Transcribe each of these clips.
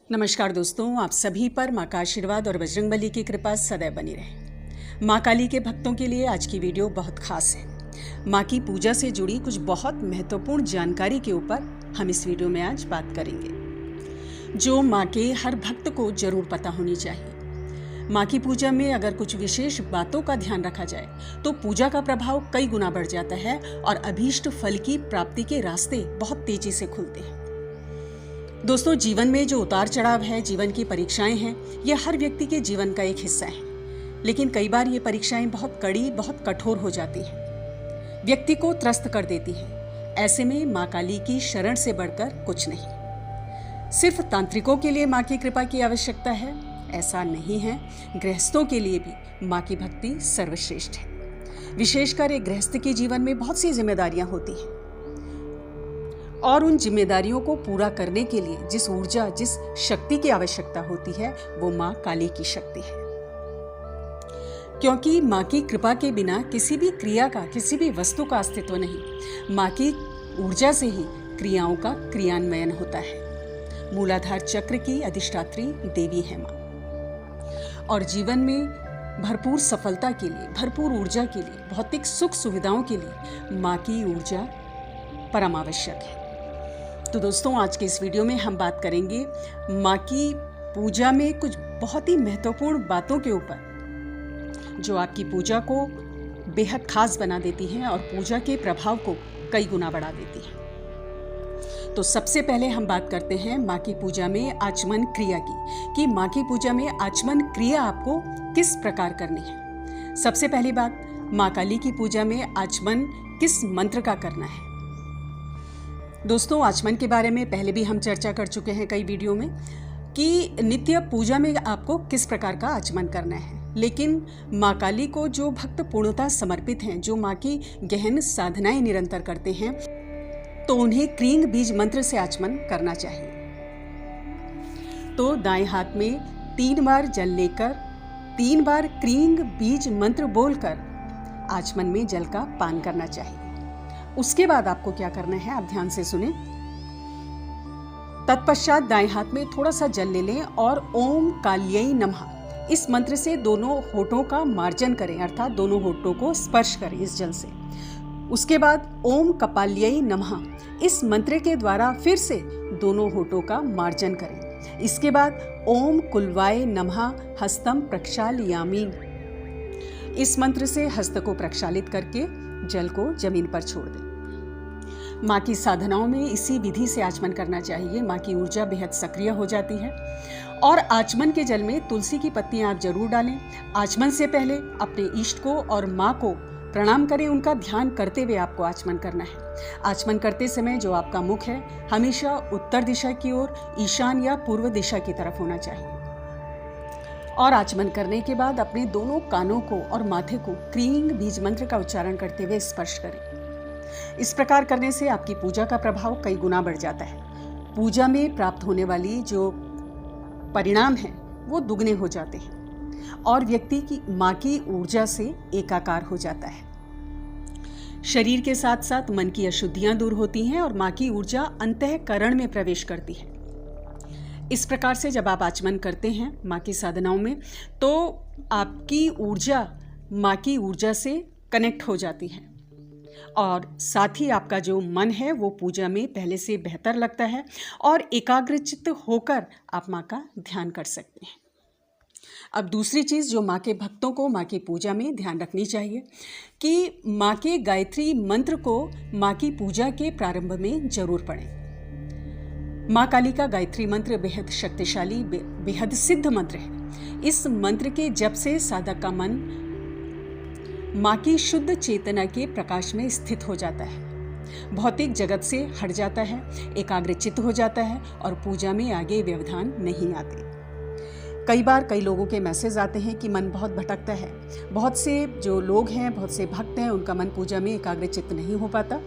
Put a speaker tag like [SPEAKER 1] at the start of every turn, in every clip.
[SPEAKER 1] नमस्कार दोस्तों, आप सभी पर माँ का आशीर्वाद और बजरंगबली की कृपा सदैव बनी रहे। माँ काली के भक्तों के लिए आज की वीडियो बहुत खास है। माँ की पूजा से जुड़ी कुछ बहुत महत्वपूर्ण जानकारी के ऊपर हम इस वीडियो में आज बात करेंगे, जो माँ के हर भक्त को जरूर पता होनी चाहिए। माँ की पूजा में अगर कुछ विशेष बातों का ध्यान रखा जाए तो पूजा का प्रभाव कई गुना बढ़ जाता है और अभीष्ट फल की प्राप्ति के रास्ते बहुत तेजी से खुलते हैं। दोस्तों, जीवन में जो उतार चढ़ाव है, जीवन की परीक्षाएं हैं, ये हर व्यक्ति के जीवन का एक हिस्सा है। लेकिन कई बार ये परीक्षाएं बहुत कड़ी, बहुत कठोर हो जाती हैं, व्यक्ति को त्रस्त कर देती हैं। ऐसे में माँ काली की शरण से बढ़कर कुछ नहीं। सिर्फ तांत्रिकों के लिए माँ की कृपा की आवश्यकता है, ऐसा नहीं है। गृहस्थों के लिए भी माँ की भक्ति सर्वश्रेष्ठ है। विशेषकर एक गृहस्थ के जीवन में बहुत सी जिम्मेदारियां होती हैं और उन जिम्मेदारियों को पूरा करने के लिए जिस ऊर्जा, जिस शक्ति की आवश्यकता होती है, वो माँ काली की शक्ति है। क्योंकि माँ की कृपा के बिना किसी भी क्रिया का, किसी भी वस्तु का अस्तित्व नहीं। माँ की ऊर्जा से ही क्रियाओं का क्रियान्वयन होता है। मूलाधार चक्र की अधिष्ठात्री देवी है माँ, और जीवन में भरपूर सफलता के लिए, भरपूर ऊर्जा के लिए, भौतिक सुख सुविधाओं के लिए माँ की ऊर्जा परम आवश्यक है। तो दोस्तों, आज के इस वीडियो में हम बात करेंगे माँ की पूजा में कुछ बहुत ही महत्वपूर्ण बातों के ऊपर, जो आपकी पूजा को बेहद खास बना देती हैं और पूजा के प्रभाव को कई गुना बढ़ा देती हैं। तो सबसे पहले हम बात करते हैं माँ की पूजा में आचमन क्रिया की, कि माँ की पूजा में आचमन क्रिया आपको किस प्रकार करनी है। सबसे पहली बात, माँ काली की पूजा में आचमन किस मंत्र का करना है। दोस्तों, आचमन के बारे में पहले भी हम चर्चा कर चुके हैं कई वीडियो में, कि नित्य पूजा में आपको किस प्रकार का आचमन करना है। लेकिन माँ काली को जो भक्त पूर्णतः समर्पित हैं, जो माँ की गहन साधनाएं निरंतर करते हैं, तो उन्हें क्रींग बीज मंत्र से आचमन करना चाहिए। तो दाएं हाथ में 3 बार जल लेकर 3 बार क्रींग बीज मंत्र बोलकर आचमन में जल का पान करना चाहिए। उसके बाद आपको क्या करना है, आप ध्यान से सुने। तत्पश्चात दाएं हाथ में थोड़ा सा जल ले लें और ओम काल्यै नमः इस मंत्र से दोनों होठों का मार्जन करें, अर्थात दोनों होठों को स्पर्श करें इस जल से। उसके बाद ओम कपाल्यै नमः इस मंत्र के द्वारा फिर से दोनों होठों का मार्जन करें। इसके बाद ओम कुल्वाय नमः हस्तम प्रक्षालयामि इस मंत्र से हस्त को प्रक्षालित करके जल को जमीन पर छोड़ दें। माँ की साधनाओं में इसी विधि से आचमन करना चाहिए। माँ की ऊर्जा बेहद सक्रिय हो जाती है। और आचमन के जल में तुलसी की पत्तियां आप जरूर डालें। आचमन से पहले अपने इष्ट को और माँ को प्रणाम करें, उनका ध्यान करते हुए आपको आचमन करना है। आचमन करते समय जो आपका मुख है हमेशा उत्तर दिशा की ओर, ईशान या पूर्व दिशा की तरफ होना चाहिए। और आचमन करने के बाद अपने दोनों कानों को और माथे को क्रींग बीज मंत्र का उच्चारण करते हुए स्पर्श करें। इस प्रकार करने से आपकी पूजा का प्रभाव कई गुना बढ़ जाता है। पूजा में प्राप्त होने वाली जो परिणाम हैं वो दुगने हो जाते हैं और व्यक्ति की माँ की ऊर्जा से एकाकार हो जाता है। शरीर के साथ साथ मन की अशुद्धियां दूर होती हैं और माँ की ऊर्जा अंतःकरण में प्रवेश करती है। इस प्रकार से जब आप आचमन करते हैं माँ की साधनाओं में, तो आपकी ऊर्जा माँ की ऊर्जा से कनेक्ट हो जाती है और साथ ही आपका जो मन है वो पूजा में पहले से बेहतर लगता है और एकाग्रचित्त होकर आप माँ का ध्यान कर सकते हैं। अब दूसरी चीज़ जो माँ के भक्तों को माँ की पूजा में ध्यान रखनी चाहिए, कि माँ के गायत्री मंत्र को माँ की पूजा के प्रारंभ में जरूर पढ़ें। माँ काली का गायत्री मंत्र बेहद शक्तिशाली, बेहद सिद्ध मंत्र है। इस मंत्र के जप से साधक का मन माँ की शुद्ध चेतना के प्रकाश में स्थित हो जाता है, भौतिक जगत से हट जाता है, एकाग्रचित्त हो जाता है और पूजा में आगे व्यवधान नहीं आते। कई बार कई लोगों के मैसेज आते हैं कि मन बहुत भटकता है। बहुत से जो लोग हैं, बहुत से भक्त हैं, उनका मन पूजा में एकाग्रचित्त नहीं हो पाता।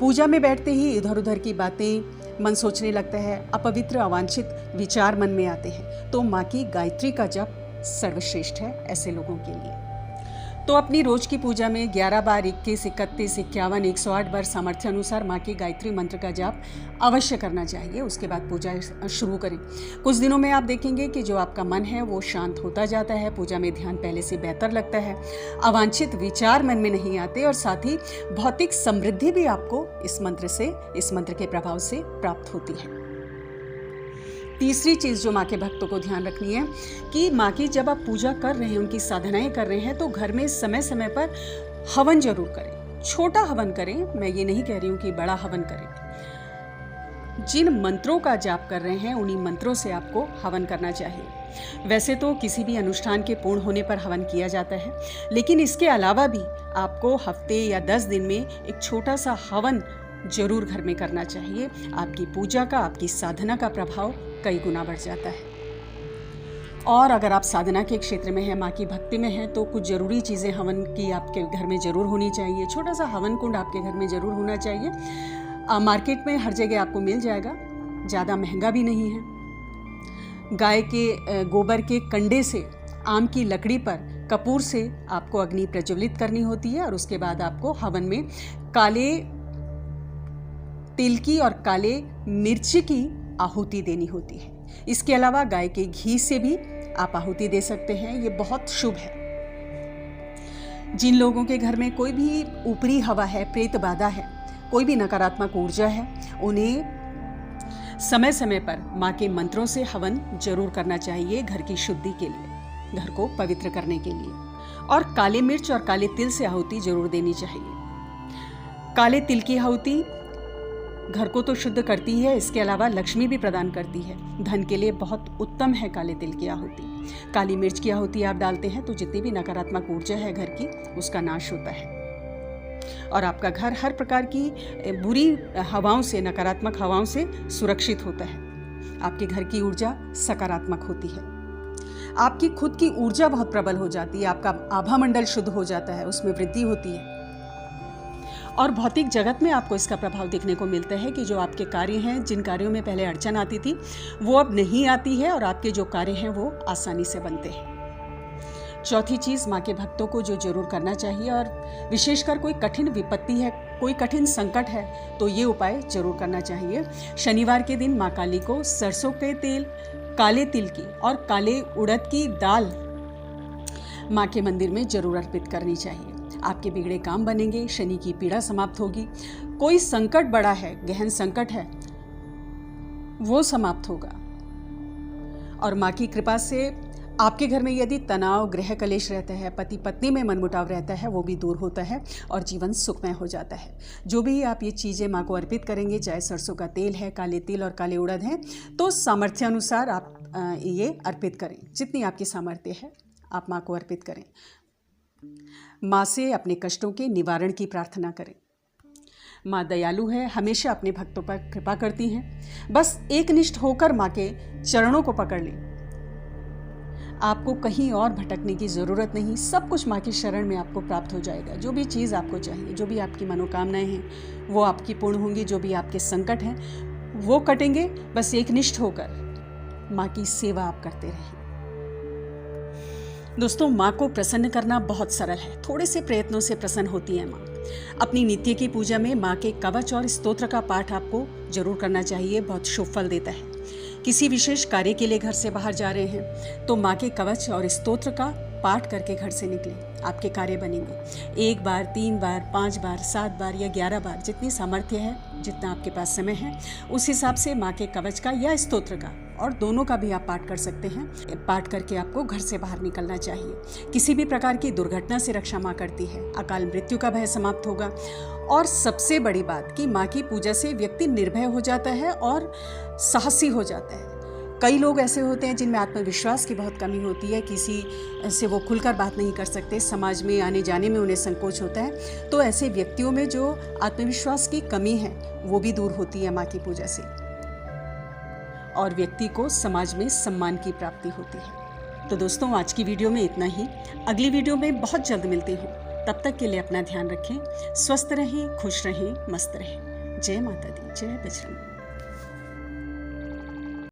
[SPEAKER 1] पूजा में बैठते ही इधर उधर की बातें मन सोचने लगता है, अपवित्र अवांछित विचार मन में आते हैं। तो माँ की गायत्री का जप सर्वश्रेष्ठ है ऐसे लोगों के लिए। तो अपनी रोज की पूजा में 11 बार, 21, 31, 51, 108 बार सामर्थ्य अनुसार माँ के गायत्री मंत्र का जाप अवश्य करना चाहिए। उसके बाद पूजा शुरू करें। कुछ दिनों में आप देखेंगे कि जो आपका मन है वो शांत होता जाता है, पूजा में ध्यान पहले से बेहतर लगता है, अवांछित विचार मन में नहीं आते और साथ ही भौतिक समृद्धि भी आपको इस मंत्र के प्रभाव से प्राप्त होती है। तीसरी चीज़ जो माँ के भक्तों को ध्यान रखनी है कि माँ की जब आप पूजा कर रहे हैं, उनकी साधनाएं कर रहे हैं, तो घर में समय समय पर हवन जरूर करें। छोटा हवन करें, मैं ये नहीं कह रही हूँ कि बड़ा हवन करें। जिन मंत्रों का जाप कर रहे हैं उन्हीं मंत्रों से आपको हवन करना चाहिए। वैसे तो किसी भी अनुष्ठान के पूर्ण होने पर हवन किया जाता है, लेकिन इसके अलावा भी आपको हफ्ते या 10 दिन में एक छोटा सा हवन जरूर घर में करना चाहिए। आपकी पूजा का, आपकी साधना का प्रभाव कई गुना बढ़ जाता है। और अगर आप साधना के क्षेत्र में हैं, माँ की भक्ति में हैं, तो कुछ ज़रूरी चीज़ें हवन की आपके घर में ज़रूर होनी चाहिए। छोटा सा हवन कुंड आपके घर में ज़रूर होना चाहिए। मार्केट में हर जगह आपको मिल जाएगा, ज़्यादा महंगा भी नहीं है। गाय के गोबर के कंडे से, आम की लकड़ी पर कपूर से आपको अग्नि प्रज्वलित करनी होती है और उसके बाद आपको हवन में काले तिल की और काले मिर्च की आहुति देनी होती है। इसके अलावा गाय के घी से भी आप आहुति दे सकते हैं, ये बहुत शुभ है। जिन लोगों के घर में कोई भी ऊपरी हवा है, प्रेत बाधा है, कोई भी नकारात्मक ऊर्जा है, उन्हें समय समय पर माँ के मंत्रों से हवन जरूर करना चाहिए, घर की शुद्धि के लिए, घर को पवित्र करने के लिए। और काले मिर्च और काले तिल से आहुति जरूर देनी चाहिए। काले तिल की आहुति घर को तो शुद्ध करती है, इसके अलावा लक्ष्मी भी प्रदान करती है। धन के लिए बहुत उत्तम है काले तिल की आहुति। काली मिर्च की आहुति आप डालते हैं तो जितनी भी नकारात्मक ऊर्जा है घर की, उसका नाश होता है और आपका घर हर प्रकार की बुरी हवाओं से, नकारात्मक हवाओं से सुरक्षित होता है। आपके घर की ऊर्जा सकारात्मक होती है। आपकी खुद की ऊर्जा बहुत प्रबल हो जाती है, आपका आभा मंडल शुद्ध हो जाता है, उसमें वृद्धि होती है। और भौतिक जगत में आपको इसका प्रभाव देखने को मिलता है कि जो आपके कार्य हैं, जिन कार्यों में पहले अड़चन आती थी, वो अब नहीं आती है और आपके जो कार्य हैं वो आसानी से बनते हैं। चौथी चीज़ माँ के भक्तों को जो जरूर करना चाहिए, और विशेषकर कोई कठिन विपत्ति है, कोई कठिन संकट है, तो ये उपाय जरूर करना चाहिए। शनिवार के दिन माँ काली को सरसों के तेल, काले तिल की और काले उड़द की दाल माँ के मंदिर में जरूर अर्पित करनी चाहिए। आपके बिगड़े काम बनेंगे, शनि की पीड़ा समाप्त होगी, कोई संकट बड़ा है, गहन संकट है, वो समाप्त होगा। और माँ की कृपा से आपके घर में यदि तनाव, गृह कलेश रहता है, पति पत्नी में मनमुटाव रहता है, वो भी दूर होता है और जीवन सुखमय हो जाता है। जो भी आप ये चीज़ें माँ को अर्पित करेंगे, चाहे सरसों का तेल है, काले तिल और काले उड़द हैं, तो सामर्थ्य अनुसार आप ये अर्पित करें। जितनी आपकी सामर्थ्य है आप माँ को अर्पित करें। माँ से अपने कष्टों के निवारण की प्रार्थना करें। माँ दयालु है, हमेशा अपने भक्तों पर कृपा करती हैं। बस एकनिष्ठ होकर माँ के चरणों को पकड़ लें। आपको कहीं और भटकने की ज़रूरत नहीं, सब कुछ माँ की शरण में आपको प्राप्त हो जाएगा। जो भी चीज़ आपको चाहिए, जो भी आपकी मनोकामनाएं हैं, वो आपकी पूर्ण होंगी। जो भी आपके संकट हैं वो कटेंगे। बस एकनिष्ठ होकर माँ की सेवा आप करते रहें। दोस्तों, माँ को प्रसन्न करना बहुत सरल है, थोड़े से प्रयत्नों से प्रसन्न होती है माँ। अपनी नित्य की पूजा में माँ के कवच और स्तोत्र का पाठ आपको जरूर करना चाहिए, बहुत शुभ फल देता है। किसी विशेष कार्य के लिए घर से बाहर जा रहे हैं तो माँ के कवच और स्तोत्र का पाठ करके घर से निकलें, आपके कार्य बनेंगे। 1 बार, 3 बार, 5 बार, 7 बार या 11 बार, जितनी सामर्थ्य है, जितना आपके पास समय है, उस हिसाब से माँ के कवच का या स्तोत्र का, और दोनों का भी आप पाठ कर सकते हैं। पाठ करके आपको घर से बाहर निकलना चाहिए। किसी भी प्रकार की दुर्घटना से रक्षा माँ करती है। अकाल मृत्यु का भय समाप्त होगा। और सबसे बड़ी बात कि माँ की पूजा से व्यक्ति निर्भय हो जाता है और साहसी हो जाता है। कई लोग ऐसे होते हैं जिनमें आत्मविश्वास की बहुत कमी होती है, किसी से वो खुलकर बात नहीं कर सकते, समाज में आने जाने में उन्हें संकोच होता है। तो ऐसे व्यक्तियों में जो आत्मविश्वास की कमी है वो भी दूर होती है माँ की पूजा से, और व्यक्ति को समाज में सम्मान की प्राप्ति होती है। तो दोस्तों, आज की वीडियो में इतना ही। अगली वीडियो में बहुत जल्द मिलती हूँ। तब तक के लिए अपना ध्यान रखें, स्वस्थ रहें, खुश रहें, मस्त रहें। जय माता दी, जय बजरंग।